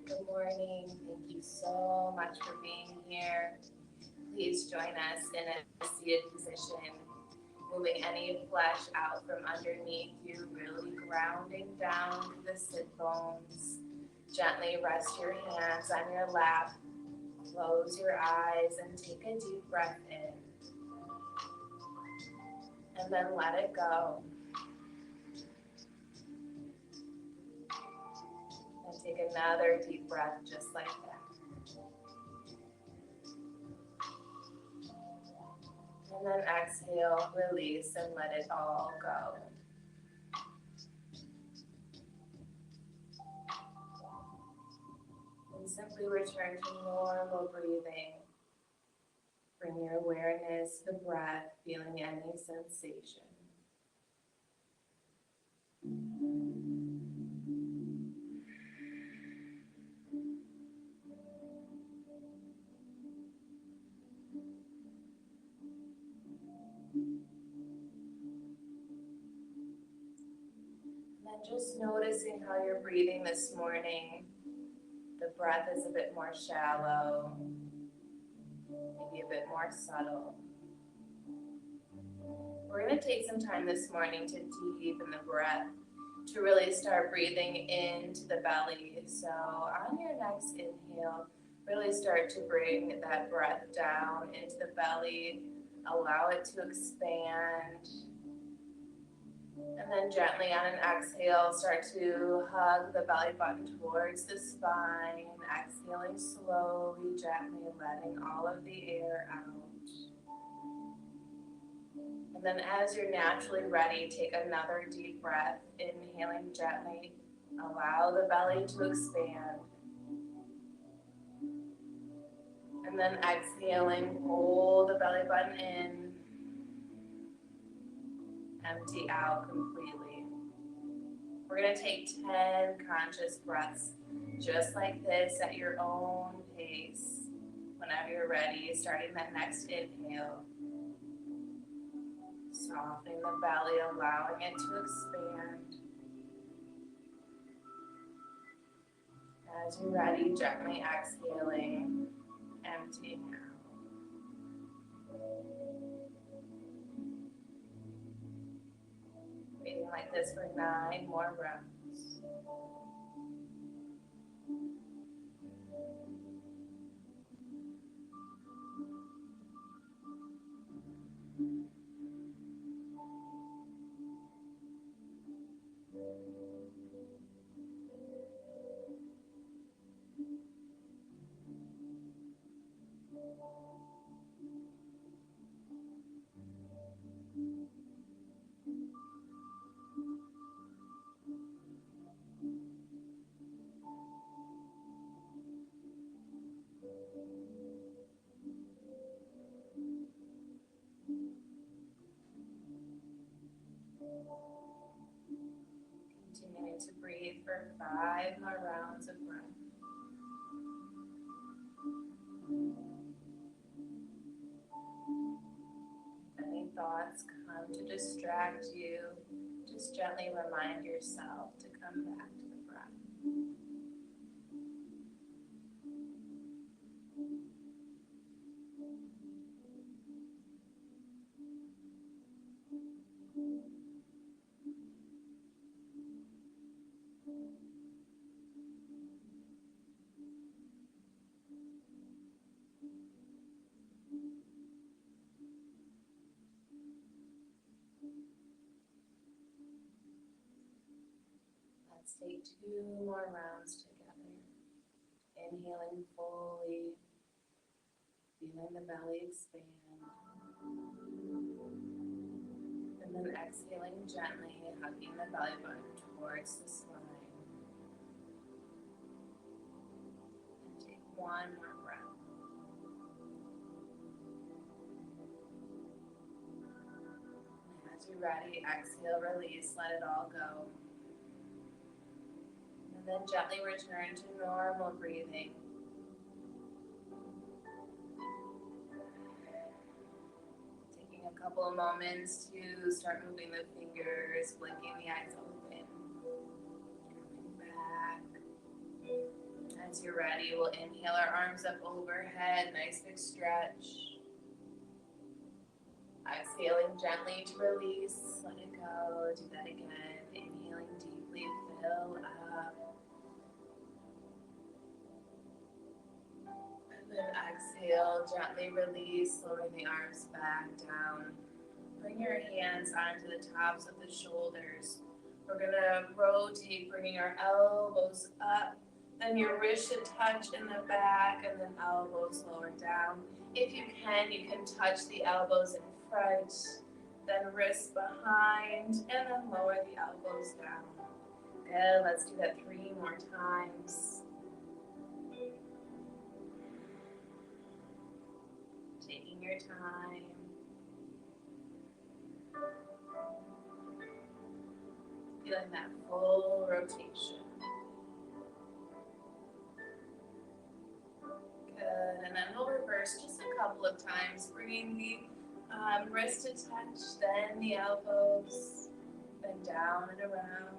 Good morning. Thank you so much for being here. Please join us in a seated position, moving any flesh out from underneath you, really grounding down to the sit bones. Gently rest your hands on your lap, close your eyes, and take a deep breath in. And then let it go. And take another deep breath just like that. And then exhale, release, and let it all go. And simply return to normal breathing. Bring your awareness to the breath, feeling any sensation. And then just noticing how you're breathing this morning. The breath is a bit more shallow, maybe a bit more subtle. We're going to take some time this morning to deepen the breath, to really start breathing into the belly. So on your next inhale, really start to bring that breath down into the belly. Allow it to expand. And then gently on an exhale, start to hug the belly button towards the spine. Exhaling slowly, gently, letting all of the air out. And then as you're naturally ready, take another deep breath, inhaling gently. Allow the belly to expand. And then exhaling, pull the belly button in. Empty out completely. We're going to take 10 conscious breaths just like this at your own pace. Whenever you're ready, starting that next inhale. Softening the belly, allowing it to expand. As you're ready, gently exhaling, emptying out. Breathing like this for 9 more rounds. Continuing to breathe for 5 more rounds of breath. Any thoughts come to distract you, just gently remind yourself to come back to the breath. Let's take 2 more rounds together. Inhaling fully, feeling the belly expand. And then exhaling gently, hugging the belly button towards the spine. And take 1 more breath. And as you're ready, exhale, release, let it all go. And then gently return to normal breathing. Taking a couple of moments to start moving the fingers, blinking the eyes open. Coming back. As As you're ready, we'll inhale our arms up overhead, nice big stretch. Exhaling gently to release, let it go, do that again. Inhaling deeply, fill up. And then exhale, gently release, lowering the arms back down. Bring your hands onto the tops of the shoulders. We're gonna rotate, bringing our elbows up. Then your wrists should touch in the back and then elbows lower down. If you can touch the elbows in front, then wrists behind, and then lower the elbows down. Good, let's do that 3 more times. Taking your time. Feeling that full rotation. Good, and then we'll reverse just a couple of times, bringing the wrist to touch, then the elbows, then down and around.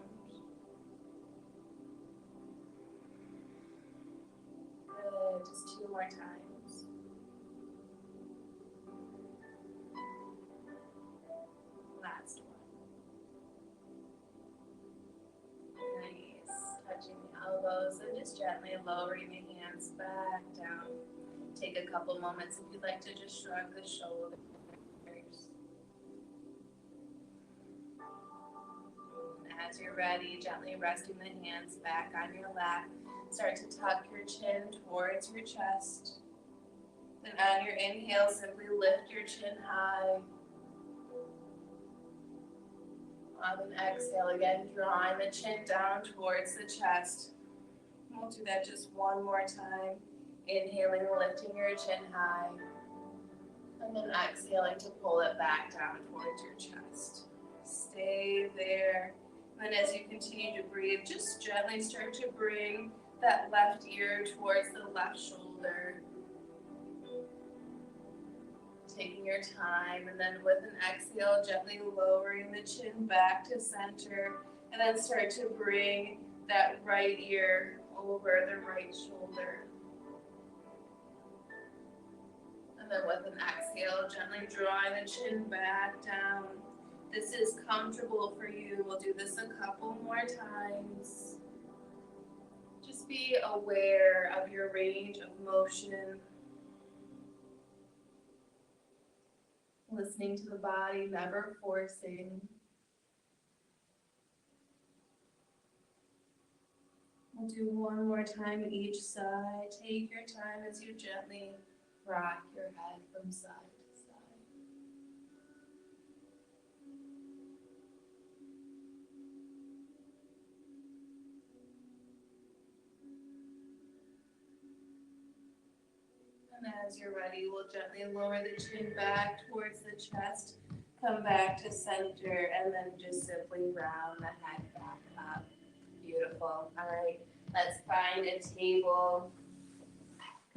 Good, just 2 more times. Last one. Nice, touching the elbows and just gently lowering the hands back down. Take a couple moments if you'd like to just shrug the shoulders. And as you're ready, gently resting the hands back on your lap. Start to tuck your chin towards your chest. Then on your inhale, simply lift your chin high. On an exhale, again, drawing the chin down towards the chest. We'll do that just 1 more time. Inhaling, lifting your chin high. And then exhaling to pull it back down towards your chest. Stay there. And as you continue to breathe, just gently start to bring that left ear towards the left shoulder. Taking your time, and then with an exhale, gently lowering the chin back to center, and then start to bring that right ear over the right shoulder. And then with an exhale, gently drawing the chin back down. This is comfortable for you. We'll do this a couple more times. Just be aware of your range of motion. Listening to the body, never forcing. We'll do 1 more time each side. Take your time as you gently rock your head from side to side. And as you're ready, we'll gently lower the chin back towards the chest, come back to center, and then just simply round the head back up. Beautiful. All right, let's find a table.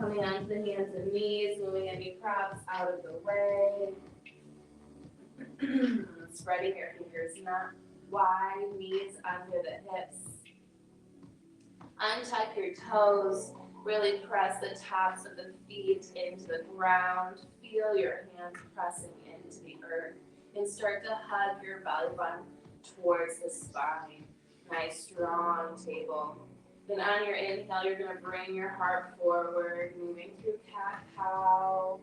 Coming onto the hands and knees, moving any props out of the way. Spreading your fingers not wide, knees under the hips. Untuck your toes. Really press the tops of the feet into the ground. Feel your hands pressing into the earth. And start to hug your belly button towards the spine. Nice, strong table. Then on your inhale, you're going to bring your heart forward, moving through cat-cow.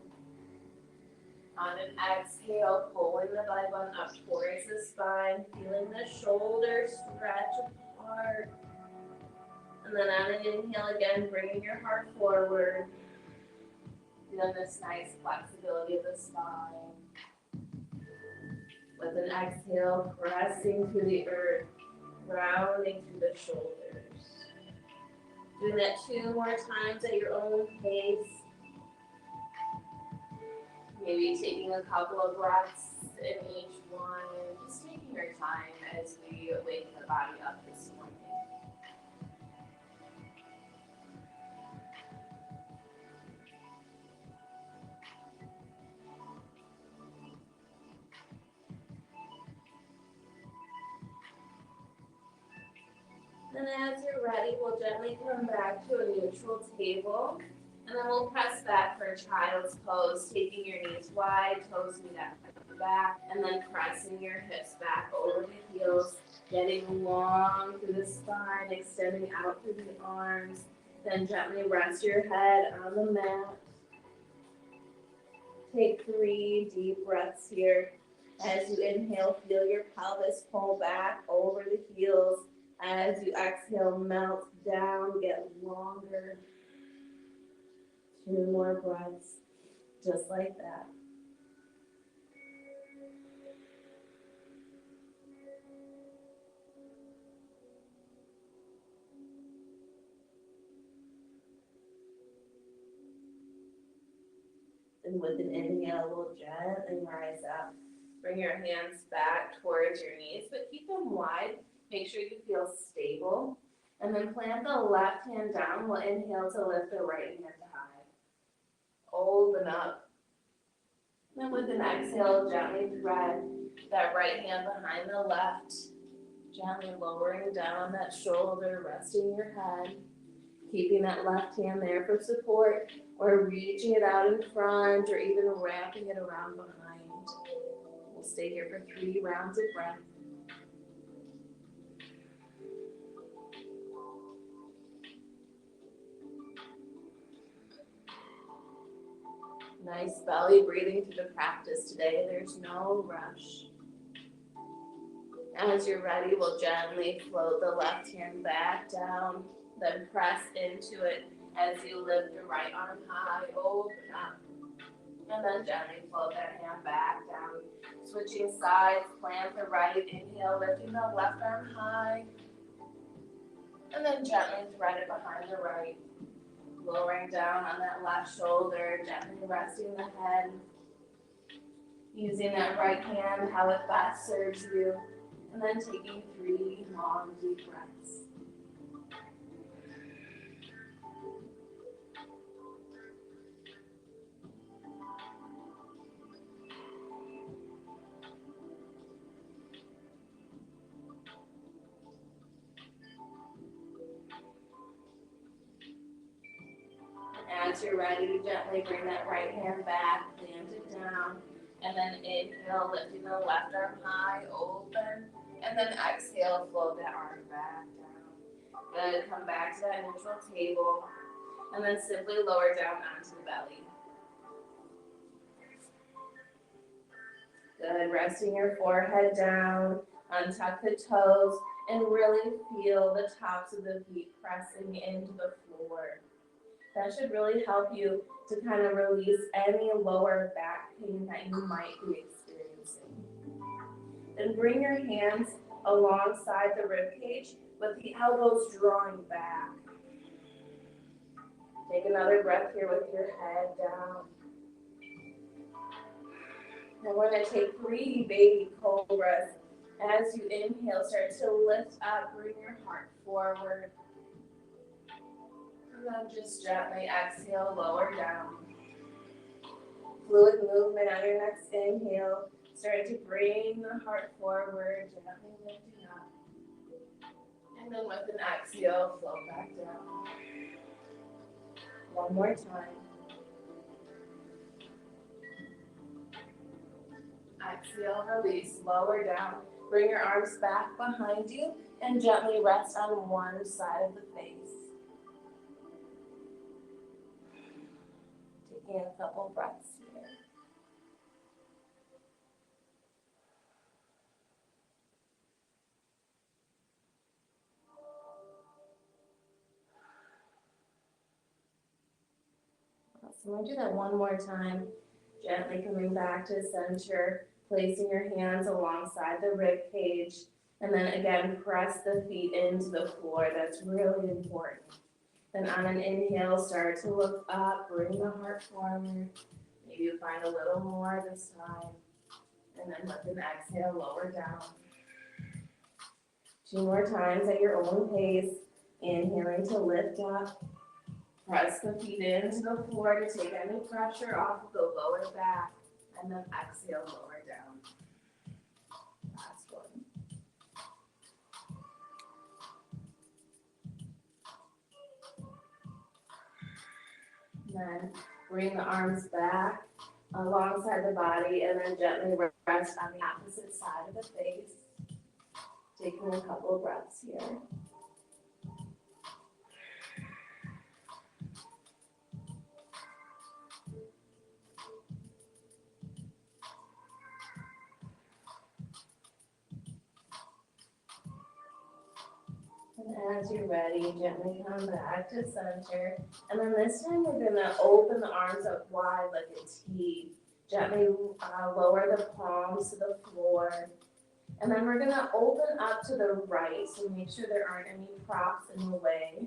On an exhale, pulling the belly button up towards the spine, feeling the shoulders stretch apart. And then on an inhale again, bringing your heart forward. Feeling this nice flexibility of the spine. With an exhale, pressing through the earth, grounding through the shoulders. Doing that 2 more times at your own pace. Maybe taking a couple of breaths in each one. Just taking your time as we waken the body up this morning. And as you're ready, we'll gently come back to a neutral table. And then we'll press back for child's pose, taking your knees wide, toes meet at the back, and then pressing your hips back over the heels, getting long through the spine, extending out through the arms. Then gently rest your head on the mat. Take 3 deep breaths here. As you inhale, feel your pelvis pull back over the heels. As you exhale, melt down, get longer. 2 more breaths, just like that. And with an inhale, we'll gently rise up. Bring your hands back towards your knees, but keep them wide. Make sure you feel stable. And then plant the left hand down. We'll inhale to lift the right hand high. Open up. And with an exhale, gently thread that right hand behind the left. Gently lowering down that shoulder, resting your head. Keeping that left hand there for support, or reaching it out in front, or even wrapping it around behind. We'll stay here for 3 rounds of breath. Nice belly breathing through the practice today. There's no rush. As you're ready, we'll gently float the left hand back down, then press into it as you lift the right arm high, open up. And then gently float that hand back down. Switching sides, plant the right, inhale, lifting the left arm high. And then gently thread it behind the right. Lowering down on that left shoulder, gently resting the head. Using that right hand, how it best serves you. And then taking 3 long, deep breaths. As you're ready, gently bring that right hand back, plant it down, and then inhale, lifting the left arm high, open, and then exhale, float that arm back down. Good, come back to that neutral table, and then simply lower down onto the belly. Good, resting your forehead down, untuck the toes, and really feel the tops of the feet pressing into the floor. That should really help you to kind of release any lower back pain that you might be experiencing. Then bring your hands alongside the rib cage with the elbows drawing back. Take another breath here with your head down. And we're going to take 3 baby cobras. As you inhale, start to lift up, bring your heart forward. And then just gently exhale, lower down. Fluid movement on your next inhale. Start to bring the heart forward, gently lifting up. And then with an exhale, float back down. One more time. Exhale, release, lower down. Bring your arms back behind you and gently rest on one side of the face. Taking a couple breaths here. So I'm going to do that one more time. Gently coming back to center, placing your hands alongside the rib cage, and then again press the feet into the floor. That's really important. Then on an inhale, start to look up, bring the heart forward. Maybe you find a little more this time. And then with an exhale, lower down. 2 more times at your own pace. Inhaling to lift up. Press the feet into the floor to take any pressure off of the lower back. And then exhale, lower down. Last one. then bring the arms back alongside the body and then gently rest on the opposite side of the face. Taking a couple of breaths here. And as you're ready, gently come back to center. And then this time we're gonna open the arms up wide like a T. Gently lower the palms to the floor. And then we're gonna open up to the right, so make sure there aren't any props in the way.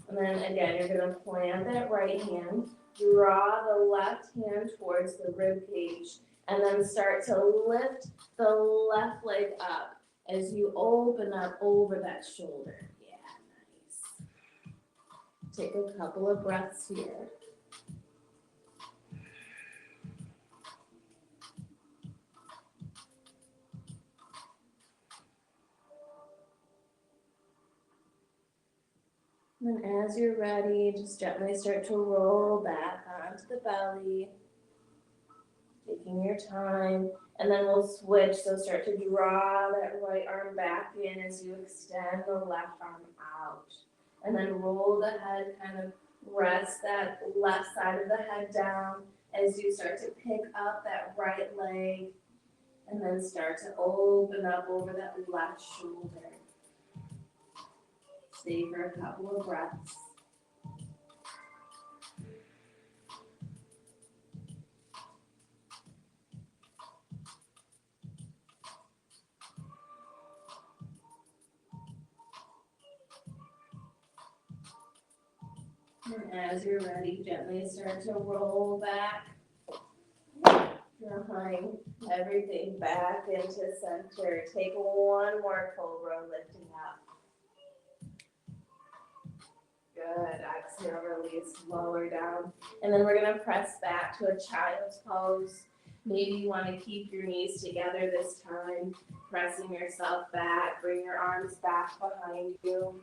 And then again, you're gonna plant that right hand, draw the left hand towards the rib cage, and then start to lift the left leg up as you open up over that shoulder. Yeah, nice. Take a couple of breaths here. And as you're ready, just gently start to roll back onto the belly, taking your time. And then we'll switch, so start to draw that right arm back in as you extend the left arm out. And then roll the head, kind of rest that left side of the head down as you start to pick up that right leg. And then start to open up over that left shoulder. Stay for a couple of breaths. And as you're ready, gently start to roll back. Drawing everything back into center. Take one more cobra, lifting up. Good. Exhale, release, lower down. And then we're going to press back to a child's pose. Maybe you want to keep your knees together this time, pressing yourself back. Bring your arms back behind you.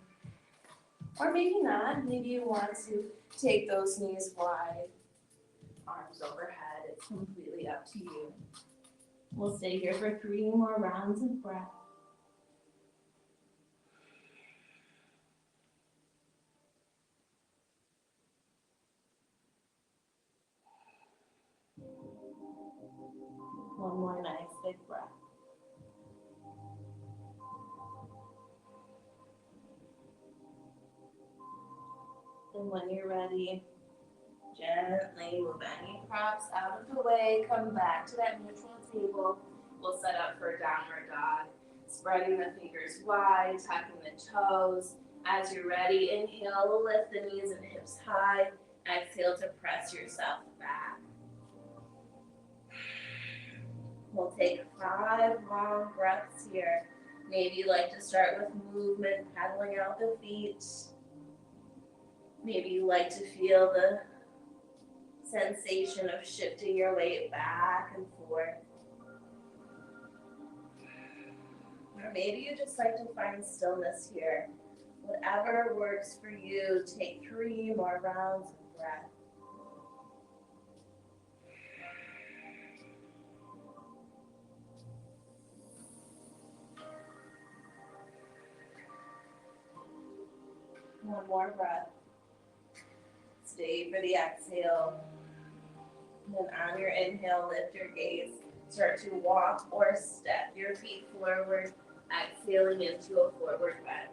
Or maybe not. Maybe you want to take those knees wide, arms overhead. It's completely up to you. We'll stay here for 3 more rounds of breath. One more nice big breath. And when you're ready, gently move any props out of the way. Come back to that neutral table. We'll set up for downward dog. Spreading the fingers wide, tucking the toes. As you're ready, inhale, lift the knees and hips high. Exhale to press yourself back. We'll take 5 long breaths here. Maybe you like to start with movement, paddling out the feet. Maybe you like to feel the sensation of shifting your weight back and forth. Or maybe you just like to find stillness here. Whatever works for you, take 3 more rounds of breath. One more breath. Stay for the exhale. And on your inhale, lift your gaze. Start to walk or step your feet forward, exhaling into a forward bend.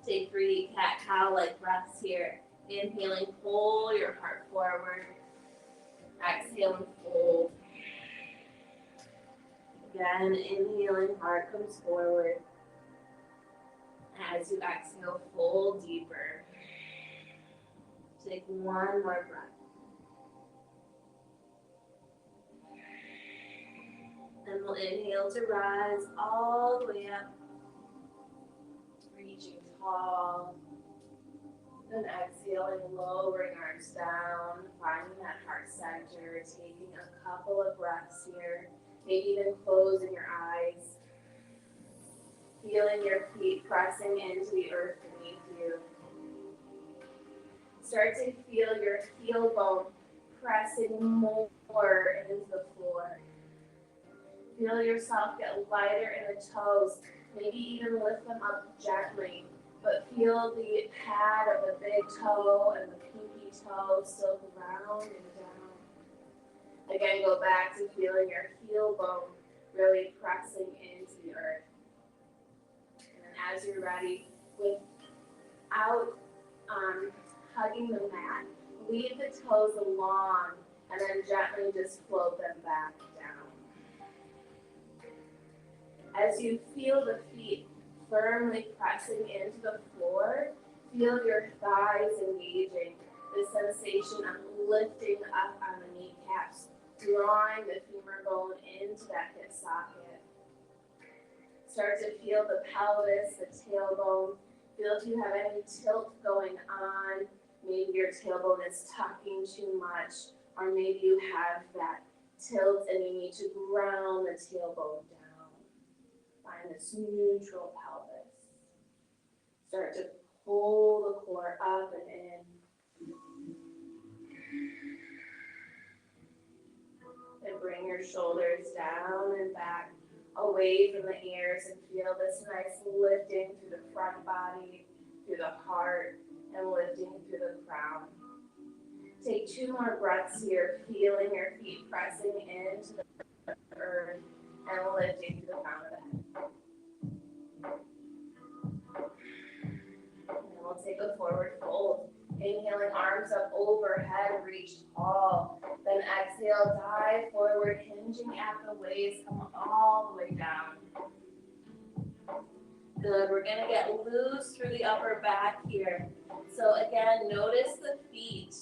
Take 3 cat-cow-like breaths here. Inhaling, pull your heart forward. Exhale and fold. Again, inhaling, heart comes forward. As you exhale, fold deeper. Take 1 more breath. Then we'll inhale to rise all the way up, reaching tall. Then exhaling, lowering arms down, finding that heart center, taking a couple of breaths here, maybe even closing your eyes. Feeling your feet pressing into the earth beneath you. Start to feel your heel bone pressing more into the floor. Feel yourself get lighter in the toes. Maybe even lift them up gently. But feel the pad of the big toe and the pinky toe still grounding down. Again, go back to feeling your heel bone really pressing into the earth. And then as you're ready, without hugging the mat, leave the toes along and then gently just float them back down. As you feel the feet firmly pressing into the floor, feel your thighs engaging, the sensation of lifting up on the kneecaps, drawing the femur bone into that hip socket. Start to feel the pelvis, the tailbone. Feel if you have any tilt going on. Maybe your tailbone is tucking too much, or maybe you have that tilt and you need to ground the tailbone down. Find this neutral pelvis. Start to pull the core up and in. And bring your shoulders down and back, away from the ears, and feel this nice lifting through the front body, through the heart, and lifting through the crown. Take 2 more breaths here, feeling your feet pressing into the earth and lifting through the crown of the head. And then we'll take a forward fold. Inhaling, arms up overhead, reach tall. Then exhale, dive forward, hinging at the waist, come all the way down. Good, we're gonna get loose through the upper back here. So again, notice the feet.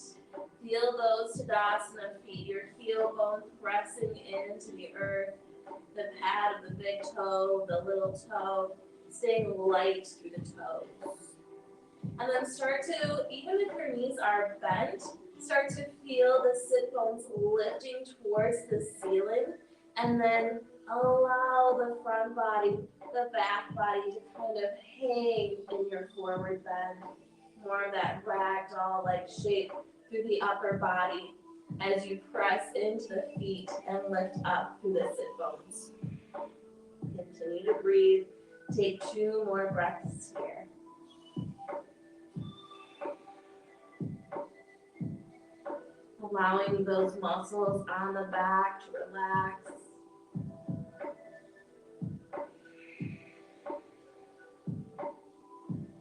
Feel those Tadasana feet, your heel bone pressing into the earth, the pad of the big toe, the little toe, staying light through the toes. And then start to, even if your knees are bent, start to feel the sit bones lifting towards the ceiling, and then allow the front body, the back body to kind of hang in your forward bend. More of that ragdoll-like shape through the upper body as you press into the feet and lift up through the sit bones. Continue to breathe. Take 2 more breaths here. Allowing those muscles on the back to relax.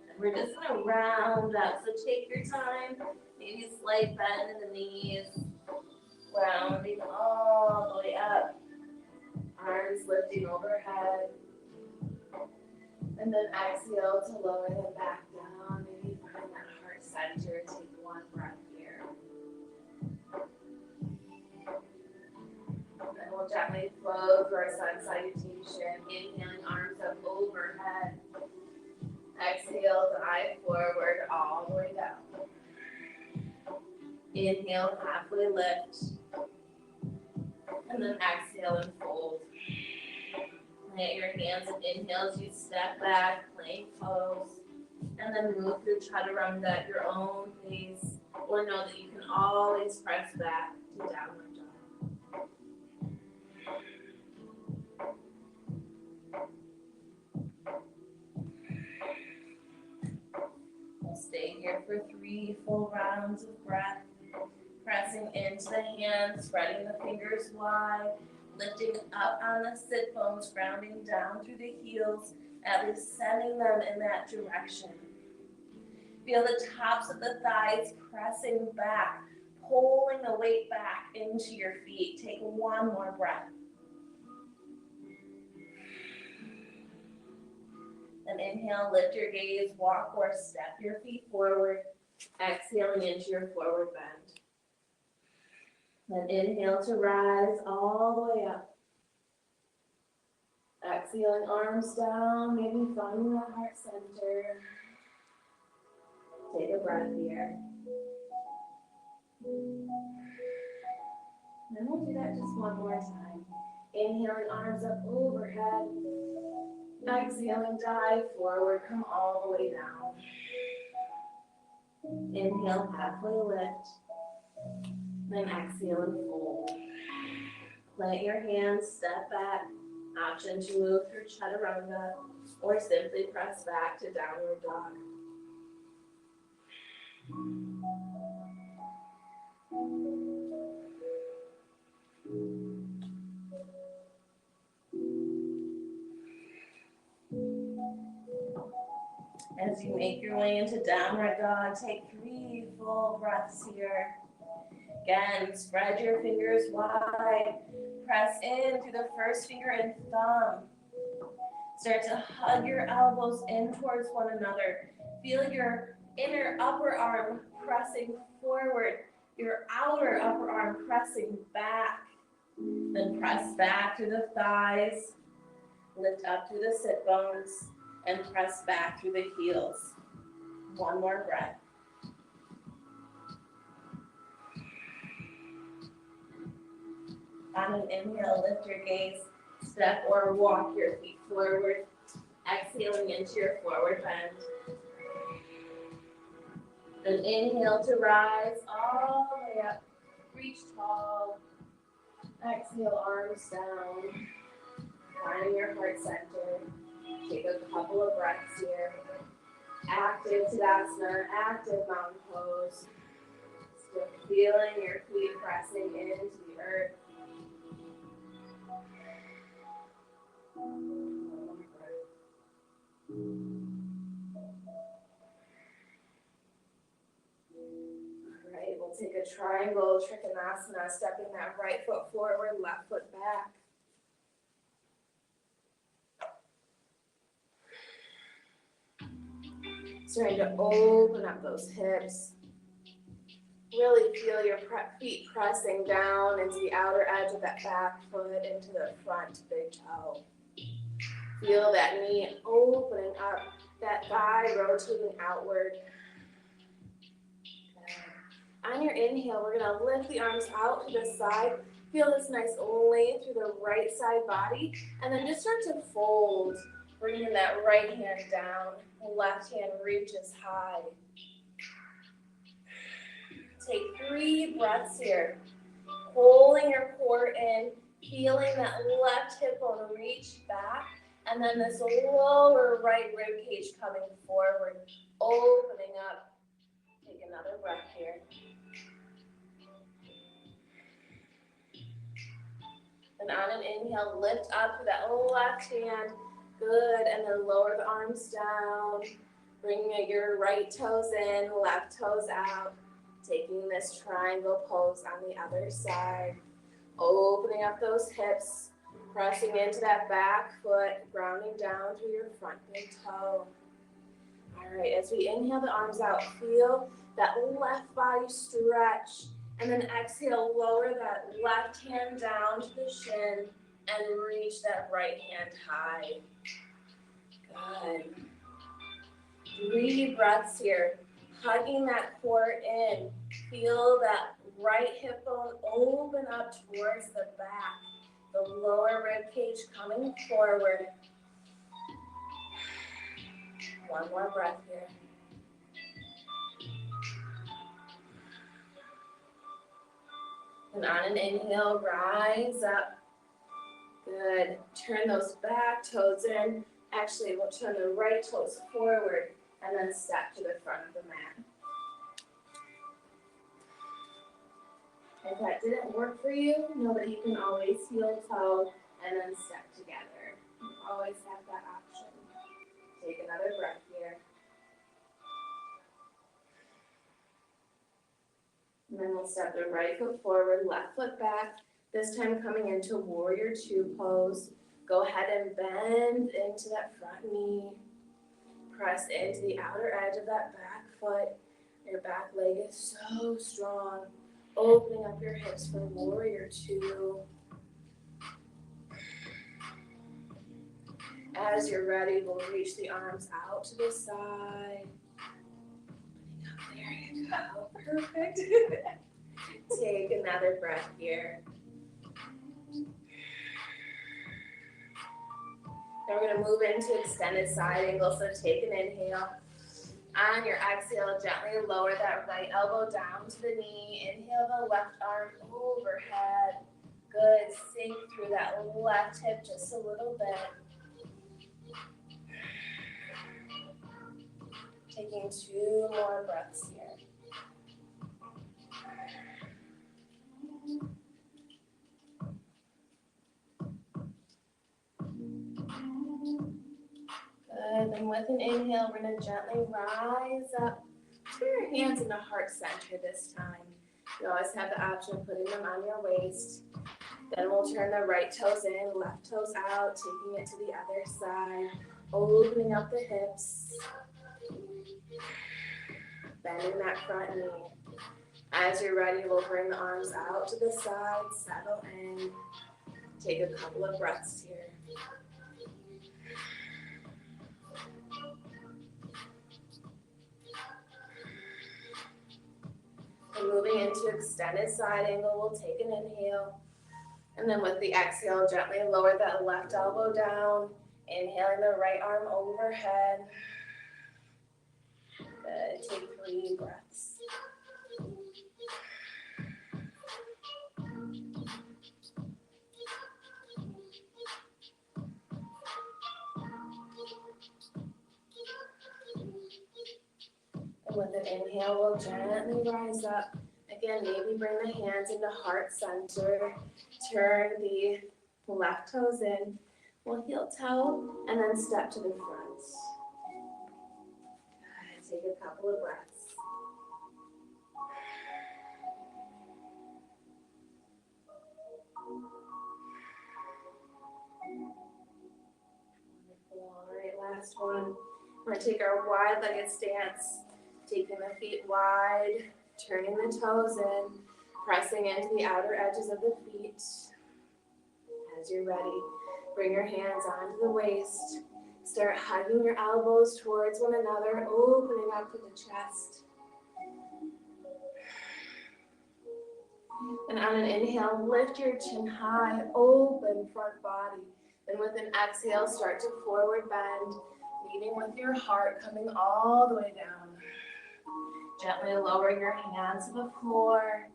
And we're just going to round up. So take your time. Maybe slight bend in the knees. Rounding all the way up. Arms lifting overhead. And then exhale to lower them back down. Maybe find that heart center. Take 1 breath here. And then we'll gently flow through our sun salutation. Inhaling, arms up overhead. Exhale, dive forward all the way down. Inhale, halfway lift. And then exhale and fold. Plant your hands and inhale as you step back, plank pose. And then move through chaturanga at your own pace. Or know that you can always press back to downward dog. We'll stay here for 3 full rounds of breath. Pressing into the hands, spreading the fingers wide, lifting up on the sit bones, grounding down through the heels, at least sending them in that direction. Feel the tops of the thighs pressing back, pulling the weight back into your feet. Take 1 more breath. And inhale, lift your gaze, walk or step your feet forward, exhaling into your forward bend. Then inhale to rise all the way up. Exhaling, arms down, maybe finding that heart center. Take a breath here. Then we'll do that just 1 more time. Inhaling, arms up overhead. Exhaling, dive forward, come all the way down. Inhale, halfway lift. Then exhale and fold. Plant your hands, step back. Option to move through chaturanga or simply press back to downward dog. As you make your way into downward dog, take 3 full breaths here. Again, spread your fingers wide. Press in through the first finger and thumb. Start to hug your elbows in towards one another. Feel your inner upper arm pressing forward, your outer upper arm pressing back. Then press back through the thighs, lift up through the sit bones, and press back through the heels. One more breath. On an inhale, lift your gaze, step or walk your feet forward, exhaling into your forward bend. Then inhale to rise all the way up, reach tall. Exhale, arms down, finding your heart center. Take a couple of breaths here. Active Tadasana, active mountain pose. Still feeling your feet pressing into the earth. Alright, we'll take a triangle trikonasana, stepping that right foot forward, left foot back. Starting to open up those hips. Really feel your feet pressing down into the outer edge of that back foot, into the front big toe. Feel that knee opening up, that thigh rotating outward. Okay. On your inhale, we're going to lift the arms out to the side. Feel this nice length through the right side body, and then just start to fold. Bringing that right hand down, left hand reaches high. Take 3 breaths here. Pulling your core in, feeling that left hip bone reach back, and then this lower right rib cage coming forward, opening up. Take another breath here. And on an inhale, lift up to that left hand. Good, and then lower the arms down. Bring your right toes in, left toes out. Taking this triangle pose on the other side. Opening up those hips, pressing into that back foot, grounding down through your front big toe. All right, as we inhale the arms out, feel that left body stretch. And then exhale, lower that left hand down to the shin and reach that right hand high. Good. 3 breaths here. Hugging that core in. Feel that right hip bone open up towards the back. The lower rib cage coming forward. One more breath here. And on an inhale, rise up. Good. Turn those back toes in. Actually, we'll turn the right toes forward and then step to the front of the mat. If that didn't work for you, know that you can always heel toe and then step together. You always have that option. Take another breath here. And then we'll step the right foot forward, left foot back. This time coming into warrior 2 pose. Go ahead and bend into that front knee. Press into the outer edge of that back foot. Your back leg is so strong. Opening up your hips for warrior 2. As you're ready, we'll reach the arms out to the side. There you go. Perfect. Take another breath here. Now we're going to move into extended side angle, so take an inhale. On your exhale, gently lower that right elbow down to the knee. Inhale the left arm overhead. Good. Sink through that left hip just a little bit. Taking 2 more breaths here. Good. And with an inhale, we're going to gently rise up. Put your hands in the heart center this time. You always have the option of putting them on your waist. Then we'll turn the right toes in, left toes out, taking it to the other side, opening up the hips, bending that front knee. As you're ready, we'll bring the arms out to the side, settle in, take a couple of breaths here. And moving into extended side angle, we'll take an inhale. And then with the exhale, gently lower that left elbow down. Inhaling the right arm overhead. Good. Take 3 breaths. And with an inhale, we'll gently rise up. Again, maybe bring the hands into heart center. Turn the left toes in. We'll heel toe and then step to the front. Good. Take a couple of breaths. Wonderful. All right, last one. We're going to take our wide-legged stance, taking the feet wide, turning the toes in, pressing into the outer edges of the feet. As you're ready, bring your hands onto the waist. Start hugging your elbows towards one another, opening up to the chest. And on an inhale, lift your chin high, open front body. Then with an exhale, start to forward bend, leading with your heart coming all the way down. Gently lower your hands to the floor.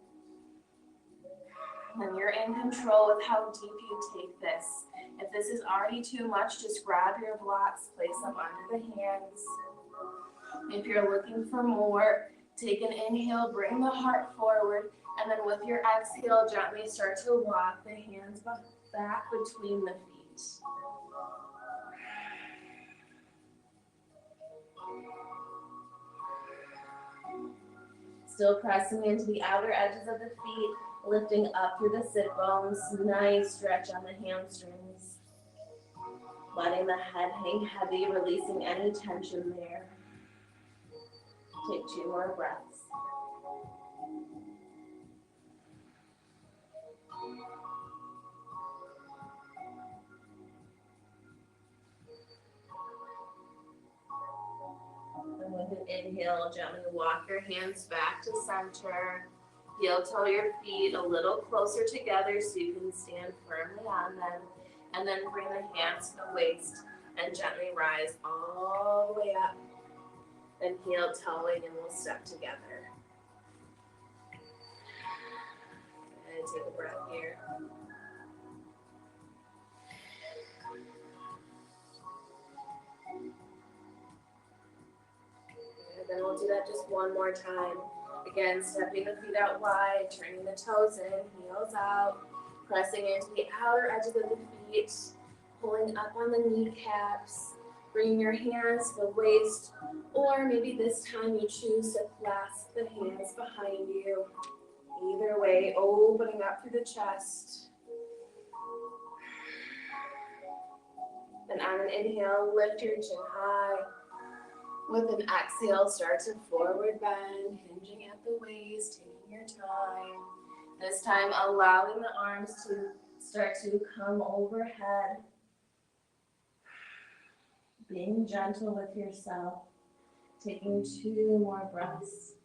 And you're in control with how deep you take this. If this is already too much, just grab your blocks, place them under the hands. If you're looking for more, take an inhale, bring the heart forward, and then with your exhale, gently start to walk the hands back between the feet. Still pressing into the outer edges of the feet, lifting up through the sit bones. Nice stretch on the hamstrings. Letting the head hang heavy, releasing any tension there. Take 2 more breaths. And with an inhale, gently walk your hands back to center. Heel toe your feet a little closer together so you can stand firmly on them. And then bring the hands to the waist and gently rise all the way up. Then heel toeing and we'll step together. And take a breath here. And then we'll do that just one more time. Again, stepping the feet out wide, turning the toes in, heels out, pressing into the outer edges of the feet, pulling up on the kneecaps, bringing your hands to the waist, or maybe this time you choose to clasp the hands behind you. Either way, opening up through the chest. Then on an inhale, lift your chin high. With an exhale, start to forward bend, hinging at the waist, taking your time. This time, allowing the arms to start to come overhead. Being gentle with yourself. Taking 2 more breaths.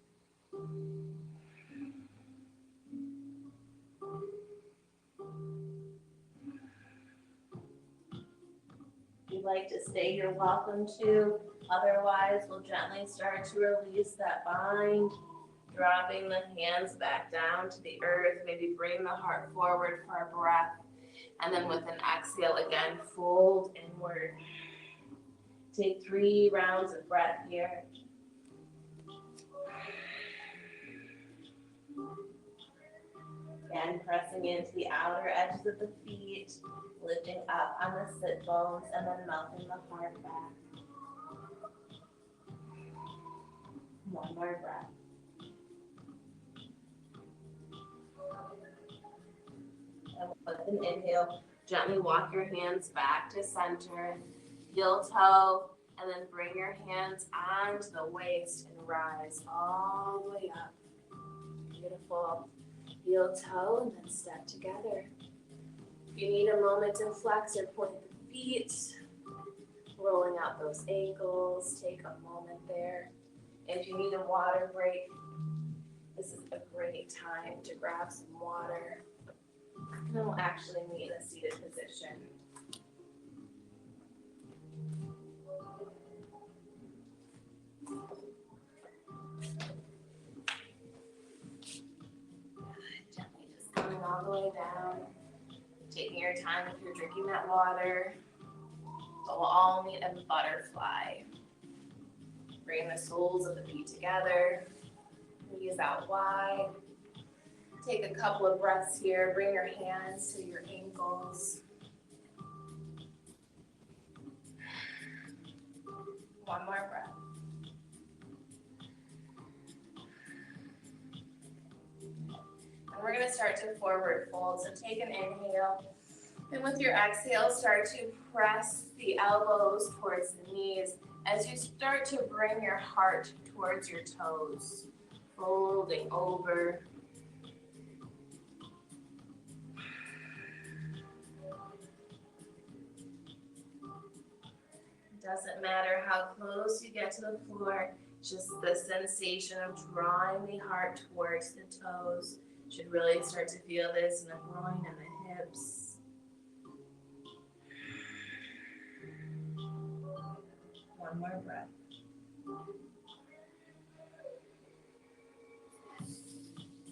If you'd like to stay, you're welcome to. Otherwise, we'll gently start to release that bind, dropping the hands back down to the earth. Maybe bring the heart forward for a breath. And then with an exhale, again, fold inward. Take 3 rounds of breath here. Again, pressing into the outer edges of the feet, lifting up on the sit bones, and then melting the heart back. One more breath. And with an inhale, gently walk your hands back to center, heel toe, and then bring your hands onto the waist and rise all the way up. Beautiful. Heel toe and then step together. If you need a moment to flex or point the feet, rolling out those ankles, take a moment there. If you need a water break, this is a great time to grab some water. And then we'll actually meet in a seated position. Gently just coming all the way down. Taking your time if you're drinking that water. But we'll all meet in butterfly. Bring the soles of the feet together. Knees out wide. Take a couple of breaths here. Bring your hands to your ankles. One more breath. And we're going to start to forward fold. So take an inhale. And with your exhale, start to press the elbows towards the knees as you start to bring your heart towards your toes. Folding over. Doesn't matter how close you get to the floor, just the sensation of drawing the heart towards the toes. Should really start to feel this in the groin and the hips. One more breath.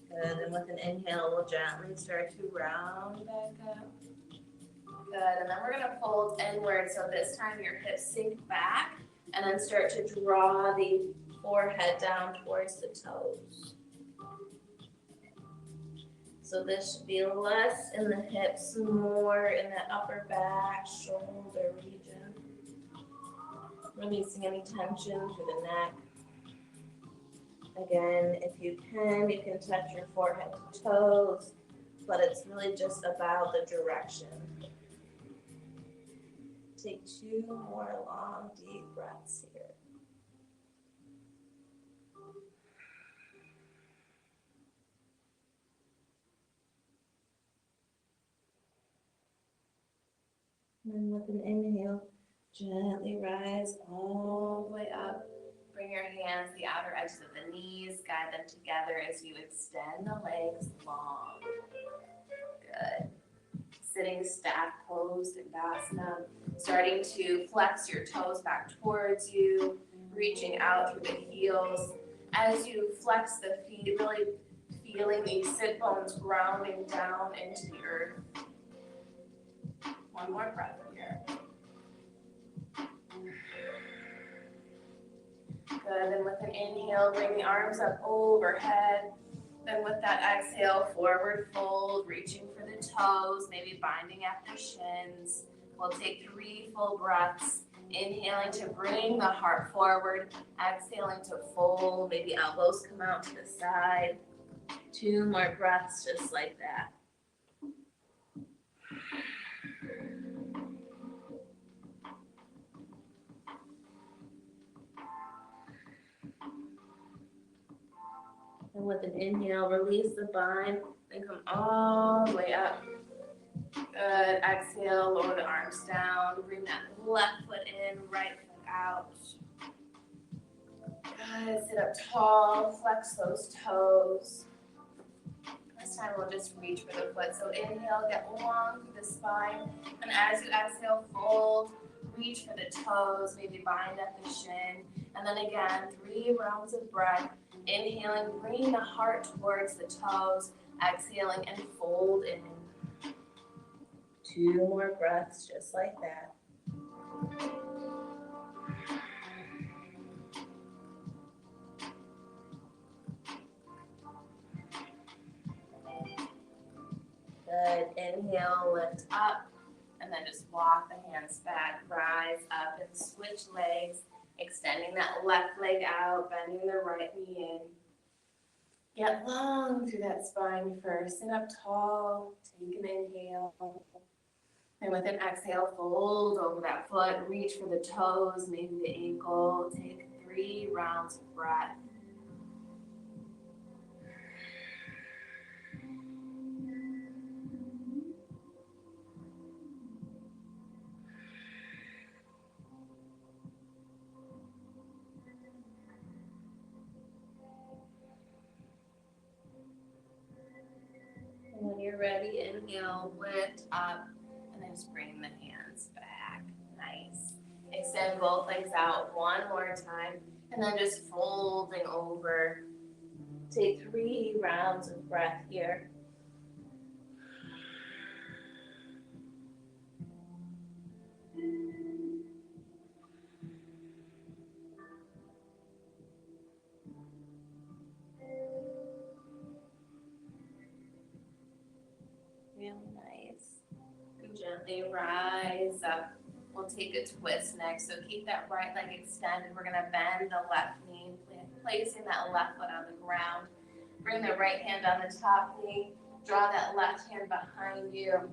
Good, and with an inhale, we'll gently start to round back up. Good, and then we're gonna fold inward, so this time your hips sink back, and then start to draw the forehead down towards the toes. So this should be less in the hips, more in the upper back, shoulder region. Releasing any tension through the neck. Again, if you can touch your forehead to toes, but it's really just about the direction. Take 2 more long, deep breaths here. And with an inhale, gently rise all the way up. Bring your hands to the outer edges of the knees. Guide them together as you extend the legs long. Good. Sitting stack pose in Tadasana. Starting to flex your toes back towards you. Reaching out through the heels. As you flex the feet, really feeling these sit bones grounding down into the earth. One more breath here. Good, and with an inhale, bring the arms up overhead. Then with that exhale, forward fold, reaching for the toes, maybe binding at the shins. We'll take 3 full breaths. Inhaling to bring the heart forward. Exhaling to fold, maybe elbows come out to the side. 2 more breaths just like that. And with an inhale, release the bind, then come all the way up. Good. Exhale, lower the arms down. Bring that left foot in, right foot out. Good. Sit up tall, flex those toes. This time we'll just reach for the foot. So inhale, get long through the spine. And as you exhale, fold. reach for the toes, maybe bind at the shin. And then again, 3 rounds of breath. Inhaling, bringing the heart towards the toes. Exhaling and fold in. 2 more breaths just like that. Good. Inhale, lift up, and then just walk the hands back. Rise up and switch legs, extending that left leg out, bending the right knee in. Get long through that spine first. Sit up tall. Take an inhale. And with an exhale, fold over that foot. Reach for the toes, maybe the ankle. Take 3 rounds of breath. And when you're ready, inhale, lift up, and then just bring the hands back. Nice. Extend both legs out one more time, and then just folding over. Take 3 rounds of breath here. Real nice. And gently rise up. We'll take a twist next. So keep that right leg extended. We're gonna bend the left knee, placing that left foot on the ground. Bring the right hand on the top knee. Draw that left hand behind you.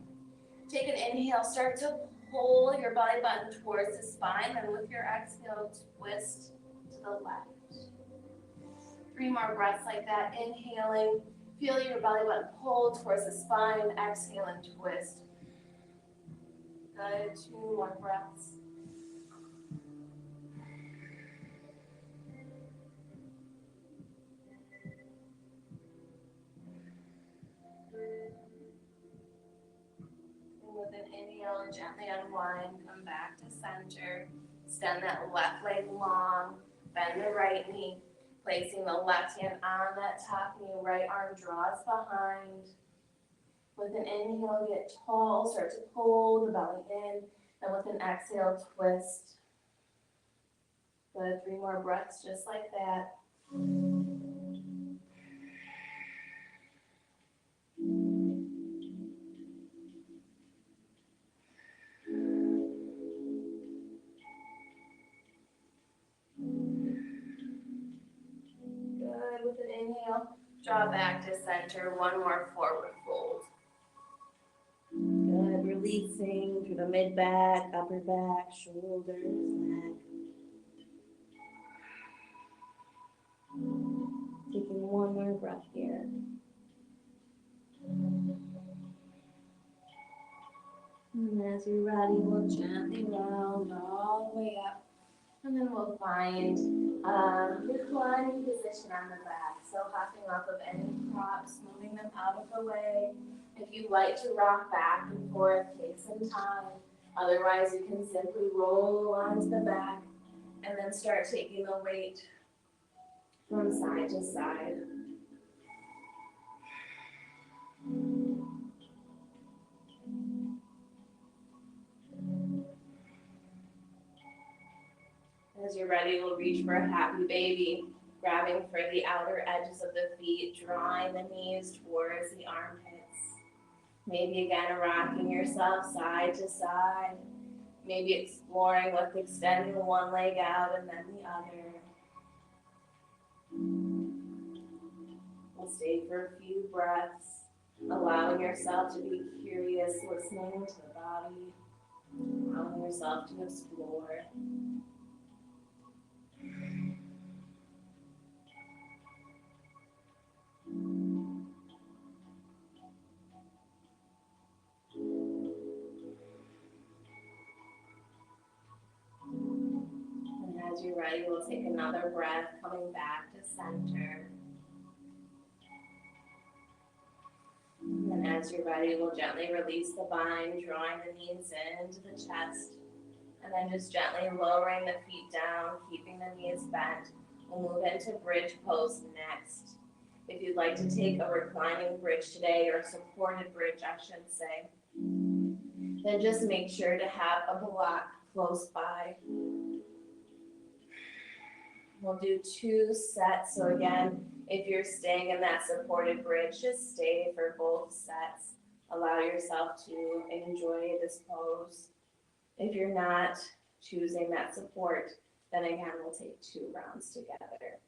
Take an inhale. Start to pull your belly button towards the spine. And with your exhale, twist to the left. 3 more breaths like that. Inhaling. Feel your belly button pull towards the spine. Exhale and twist. Good. 2 more breaths. And with an inhale, gently unwind. Come back to center. Extend that left leg long. Bend the right knee. Placing the left hand on that top knee. Right arm draws behind. With an inhale, get tall. Start to pull the belly in. And with an exhale, twist. Good. 3 more breaths just like that. Good. With an inhale, draw back to center. 1 more forward fold. Good. Releasing through the mid-back, upper back, shoulders, neck. Taking 1 more breath here. And as you're ready, we'll gently round all the way up. And then we'll find reclining position on the back. So hopping off of any props, moving them out of the way. If you like to rock back and forth, take some time. Otherwise, you can simply roll onto the back and then start taking the weight from side to side. As you're ready, we'll reach for a happy baby, grabbing for the outer edges of the feet, drawing the knees towards the armpits. Maybe again, rocking yourself side to side. Maybe exploring with extending one leg out and then the other. We'll stay for a few breaths, allowing yourself to be curious, listening to the body, allowing yourself to explore. And as you're ready, we'll take another breath, coming back to center. And as you're ready, we'll gently release the bind, drawing the knees into the chest. And then just gently lowering the feet down, keeping the knees bent. We'll move into bridge pose next. If you'd like to take a reclining bridge today, or supported bridge, I should say, then just make sure to have a block close by. We'll do 2 sets. So again, if you're staying in that supported bridge, just stay for both sets. Allow yourself to enjoy this pose. If you're not choosing that support, then again, we'll take 2 rounds together.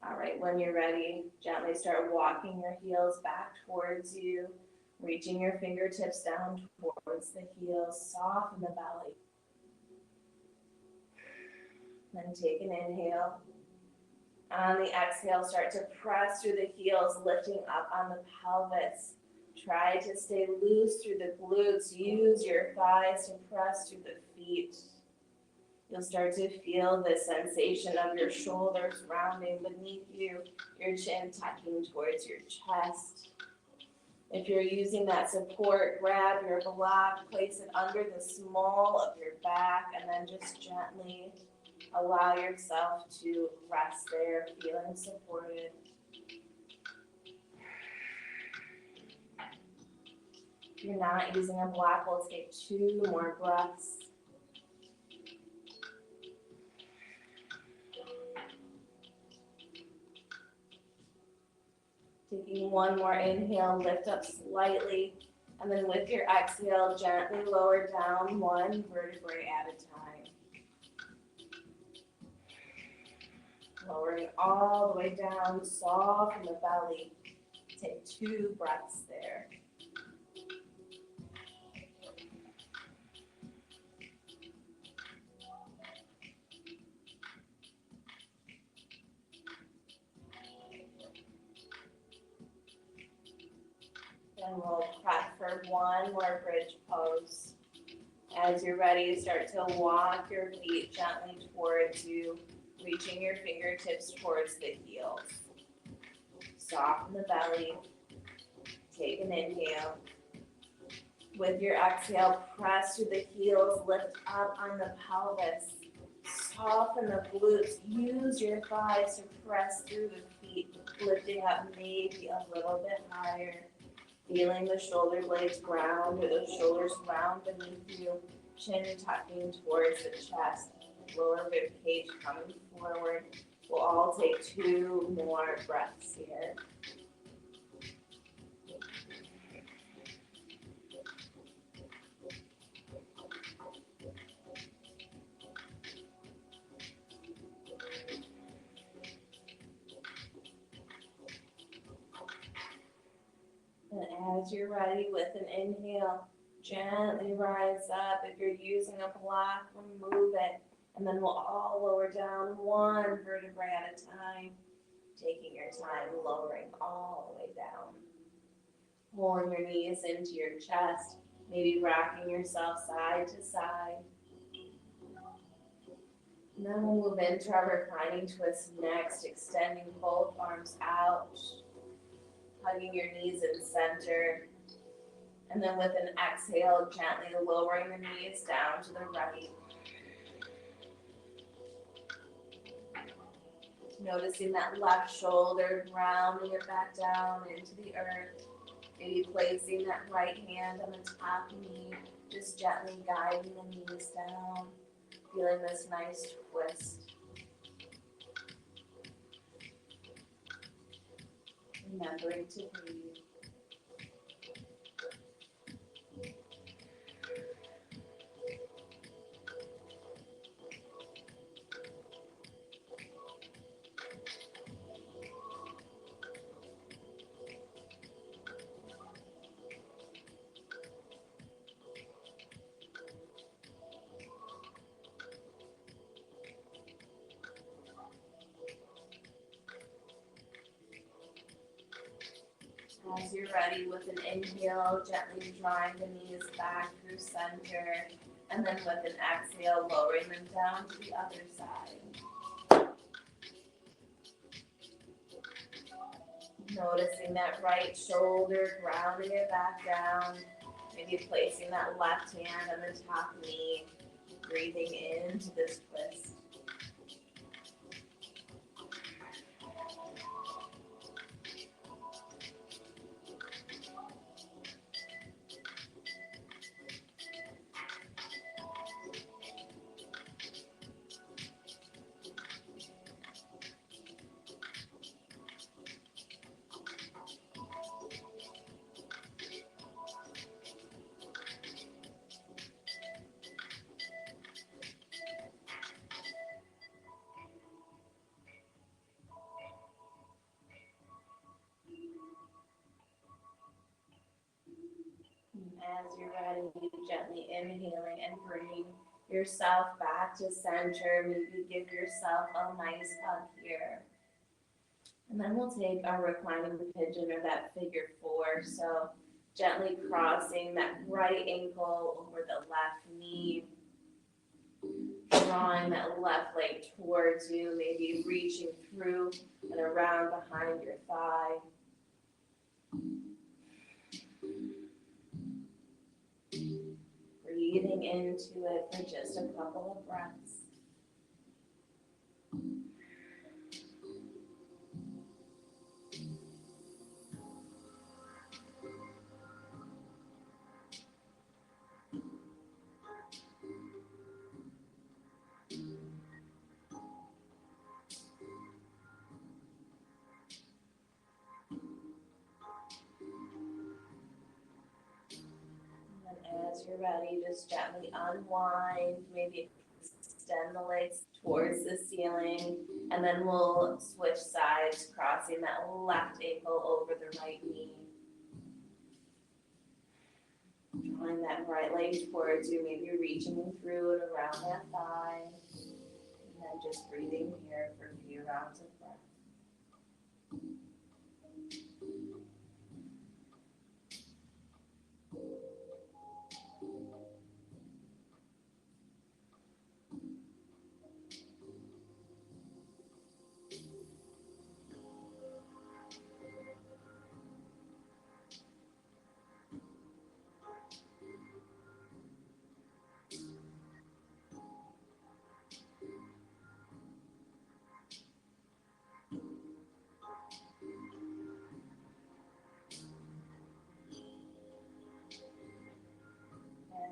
All right, when you're ready, gently start walking your heels back towards you, reaching your fingertips down towards the heels, soften the belly. Then take an inhale. On the exhale, start to press through the heels, lifting up on the pelvis. Try to stay loose through the glutes. Use your thighs to press through the feet. You'll start to feel the sensation of your shoulders rounding beneath you, your chin tucking towards your chest. If you're using that support, grab your block, place it under the small of your back, and then just gently allow yourself to rest there, feeling supported. If you're not using a block, we'll take 2 more breaths. Taking 1 more inhale, lift up slightly, and then with your exhale, gently lower down 1 vertebrae at a time. Lowering all the way down, soften the belly. Take 2 breaths there. Then we'll prep for 1 more bridge pose. As you're ready, start to walk your feet gently towards you, reaching your fingertips towards the heels. Soften the belly. Take an inhale. With your exhale, press through the heels, lift up on the pelvis. Soften the glutes. Use your thighs to press through the feet, lifting up maybe a little bit higher. Feeling the shoulder blades ground or the shoulders round beneath you, chin tucking towards the chest, lower rib cage coming forward. We'll all take 2 more breaths here. And as you're ready with an inhale, gently rise up. If you're using a block, remove it. And then we'll all lower down 1 vertebrae at a time, taking your time, lowering all the way down. Pulling your knees into your chest, maybe rocking yourself side to side. And then we'll move into our reclining twist next, extending both arms out, hugging your knees in center. And then with an exhale, gently lowering the knees down to the right. Noticing that left shoulder, grounding it back down into the earth. Maybe placing that right hand on the top knee, just gently guiding the knees down. Feeling this nice twist. Remembering to breathe. As you're ready, with an inhale, gently drawing the knees back through center, and then with an exhale, lowering them down to the other side. Noticing that right shoulder, grounding it back down, maybe placing that left hand on the top knee, breathing into this twist. As you're ready, gently inhaling and bringing yourself back to center. Maybe give yourself a nice hug here. And then we'll take our reclining pigeon or that figure four. So gently crossing that right ankle over the left knee, drawing that left leg towards you, maybe reaching through and around behind your thigh. Breathing into it for just a couple of breaths. And as you're ready, just gently unwind, maybe extend the legs towards the ceiling, and then we'll switch sides, crossing that left ankle over the right knee. Drawing that right leg towards you, maybe reaching through and around that thigh. And then just breathing here for a few rounds of breath.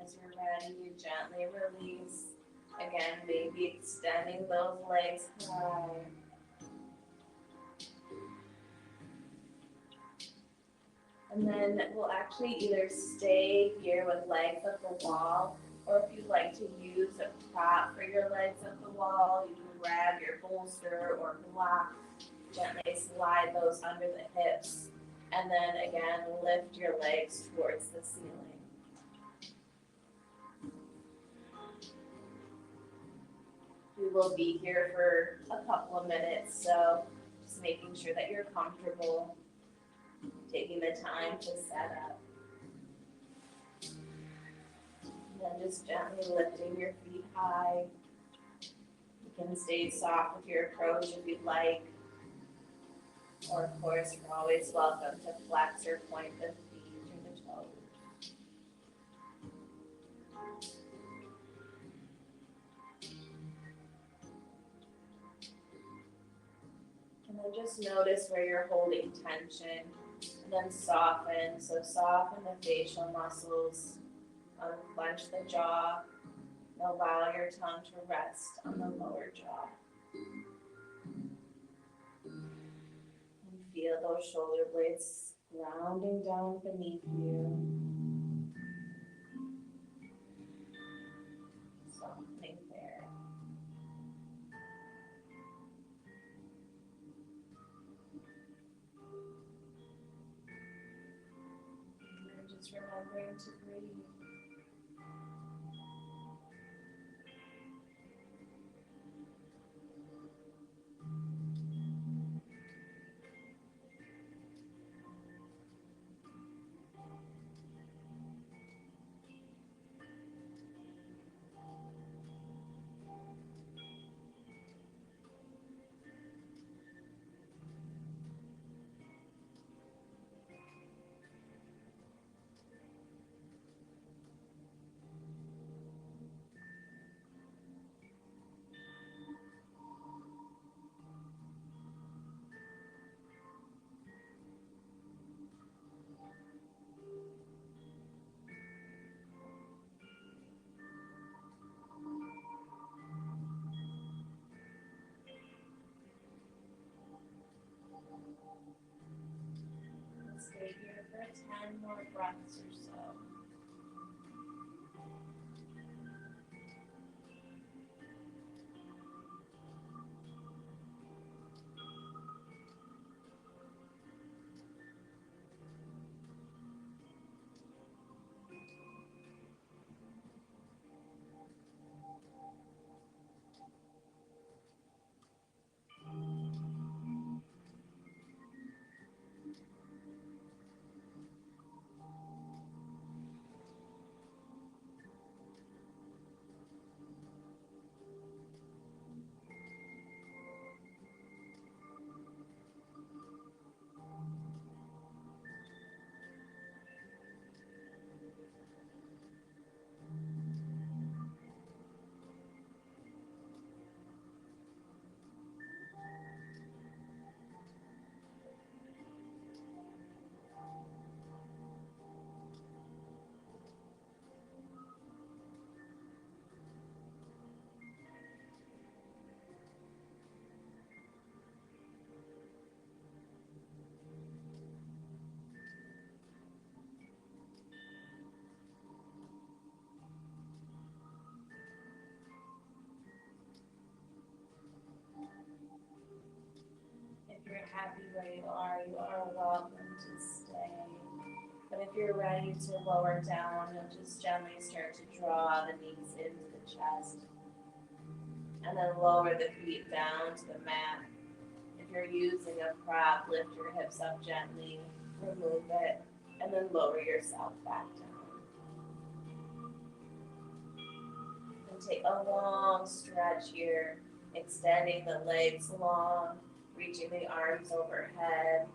As you're ready, you gently release. Again, maybe extending those legs high. And then we'll actually either stay here with legs at the wall, or if you'd like to use a prop for your legs at the wall, you can grab your bolster or block, gently slide those under the hips, and then again, lift your legs towards the ceiling. We will be here for a couple of minutes, so just making sure that you're comfortable, taking the time to set up. And then just gently lifting your feet high. You can stay soft with your approach if you'd like. Or of course, you're always welcome to flex or point the feet or the toes. And then just notice where you're holding tension, and then soften. So soften the facial muscles, unclench the jaw, and allow your tongue to rest on the lower jaw. And feel those shoulder blades grounding down beneath you. Softening there. And just remembering to breathe. stay here for 10 more breaths or so. If you're happy where you are welcome to stay. But if you're ready to lower down, you'll just gently start to draw the knees into the chest. And then lower the feet down to the mat. If you're using a prop, lift your hips up gently, remove it, and then lower yourself back down. And take a long stretch here, extending the legs long, reaching the arms overhead.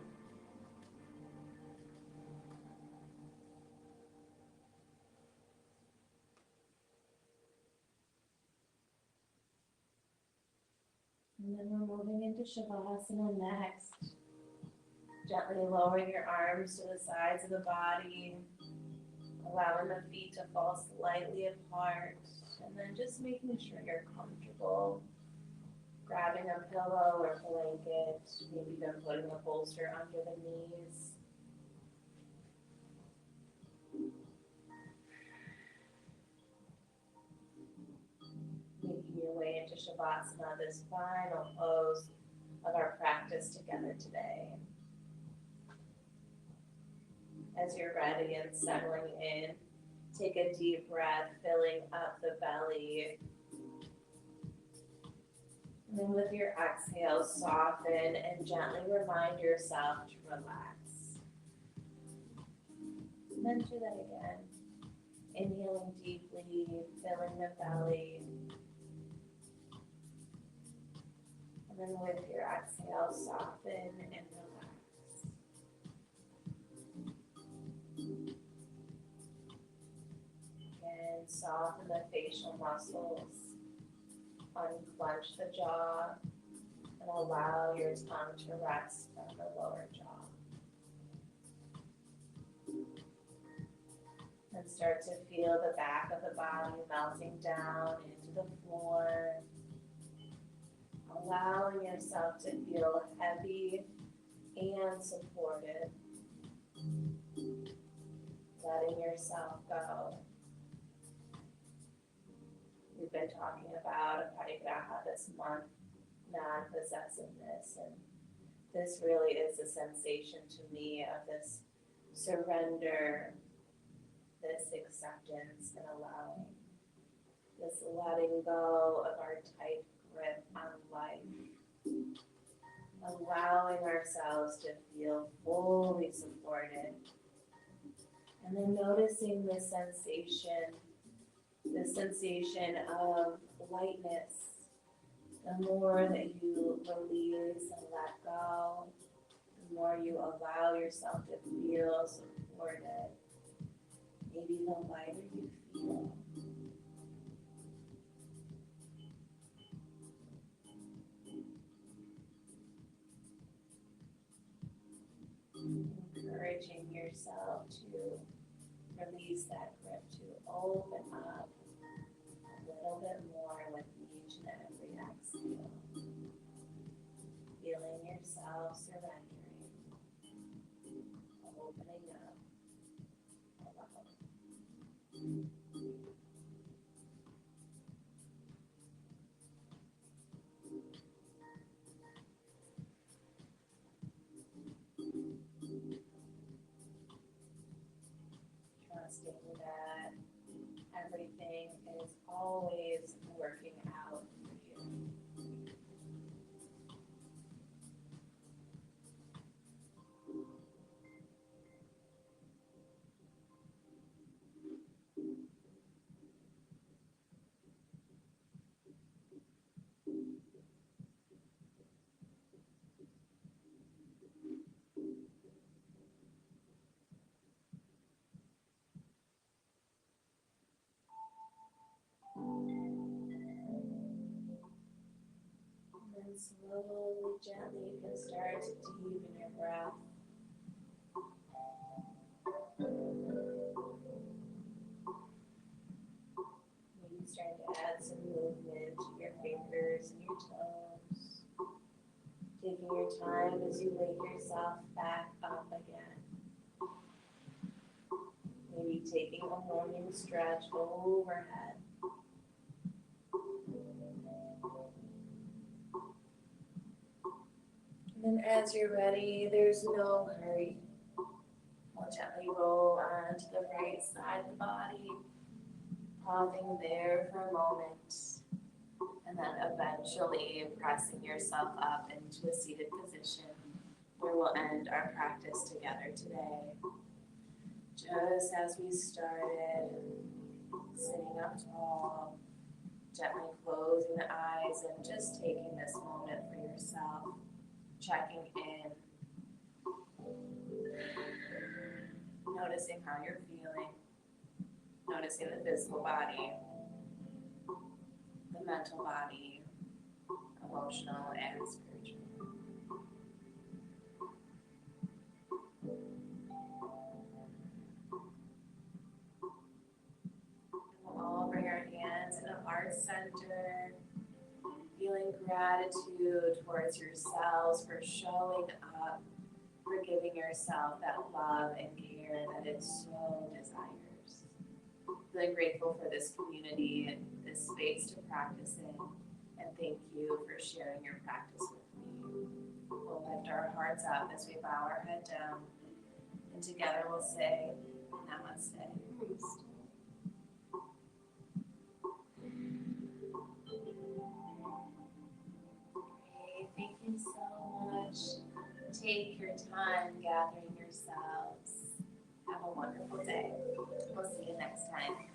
And then we're moving into Shavasana next. Gently lowering your arms to the sides of the body, allowing the feet to fall slightly apart, and then just making sure you're comfortable. Grabbing a pillow or blanket, maybe even putting a bolster under the knees. Making your way into Shavasana, this final pose of our practice together today. As you're ready and settling in, take a deep breath, filling up the belly. And then with your exhale, soften and gently remind yourself to relax. And then do that again. Inhaling deeply, filling the belly. And then with your exhale, soften and relax. Again, soften the facial muscles. Unclench the jaw and allow your tongue to rest on the lower jaw. And start to feel the back of the body melting down into the floor. Allowing yourself to feel heavy and supported. Letting yourself go. We've been talking about parigraha this month, non-possessiveness, and this really is a sensation to me of this surrender, this acceptance and allowing, this letting go of our tight grip on life, allowing ourselves to feel fully supported, and then noticing the sensation of lightness. The more that you release and let go, the more you allow yourself to feel supported, maybe the lighter you feel. Encouraging yourself to release that grip, to open up a little bit more with each and every exhale. Feeling yourself surrendering, opening up. Trusting that everything is always working out for you. And then slowly, gently, you can start to deepen your breath. Maybe start to add some movement to your fingers and your toes. Taking your time as you wake yourself back up again. Maybe taking a morning stretch overhead. And then as you're ready, there's no hurry. I'll gently roll onto the right side of the body, pausing there for a moment, and then eventually pressing yourself up into a seated position where we'll end our practice together today. Just as we started, sitting up tall, gently closing the eyes and just taking this moment for yourself, checking in, noticing how you're feeling, noticing the physical body, the mental body, emotional and spiritual. We'll all bring our hands in a heart center, feeling gratitude towards yourselves for showing up, for giving yourself that love and care that it so desires. Feeling grateful for this community and this space to practice in, and thank you for sharing your practice with me. We'll lift our hearts up as we bow our head down, and together we'll say, Namaste. Great, thank you so much. Take your time gathering yourselves. Have a wonderful day. We'll see you next time.